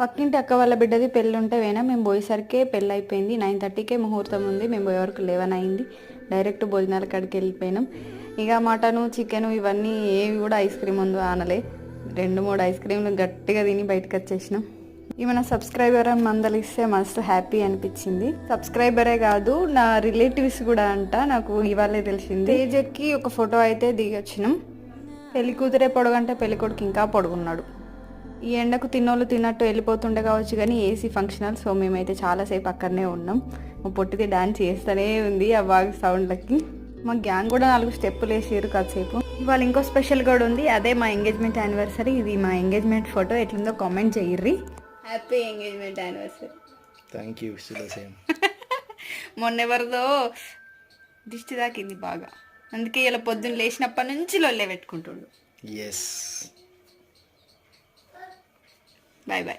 పక్కింటి అక్క వాళ్ళ బిడ్డది పెళ్ళి ఉంటే పోయినా. మేము పోయేసరికే పెళ్ళి అయిపోయింది. 9:30కే ముహూర్తం ఉంది. మేము పోయే వరకు 11 అయింది. డైరెక్ట్ భోజనాల కాడికి వెళ్ళిపోయినాం. ఇక మటను చికెను ఇవన్నీ ఏవి కూడా ఐస్ క్రీమ్ ఉందో ఆనలే. 2-3 ఐస్ క్రీమ్లు గట్టిగా తిని బయటకు వచ్చేసినాం. ఏమైనా సబ్స్క్రైబర్ అని మందలిస్తే మస్తు హ్యాపీ అనిపించింది. సబ్స్క్రైబరే కాదు, నా రిలేటివ్స్ కూడా అంట. నాకు ఇవాళే తెలిసింది. స్టేజ్ ఎక్కి ఒక ఫోటో అయితే దిగొచ్చినాం. పెళ్లి కూతురే పొడుగంటే పెళ్లి కొడుకు ఇంకా పొడుగున్నాడు. ఈ ఎండకు తిన్నోళ్ళు తిన్నట్టు వెళ్ళిపోతుండే కావచ్చు కానీ ఏసీ ఫంక్షనల్. సో మేమైతే చాలాసేపు అక్కడనే ఉన్నాం. మా పొట్టిది డాన్స్ చేస్తూనే ఉంది ఆ బాగా సౌండ్లకి. మా గ్యాంగ్ కూడా 4 స్టెప్పులు వేసారు కాసేపు. ఇవాళ ఇంకో స్పెషల్ కూడా ఉంది. అదే మా ఎంగేజ్మెంట్ యానివర్సరీ. ఇది మా ఎంగేజ్మెంట్ ఫోటో. ఎట్లుందో కామెంట్ చెయ్యిర్రి. Happy engagement anniversary. Thank you. Same. మొన్నెవరిదో దిష్టి తాకింది బాగా. అందుకే ఇలా పొద్దున్న లేచినప్పటి నుంచి లొల్లే పెట్టుకుంటుండు. ఎస్. Bye bye.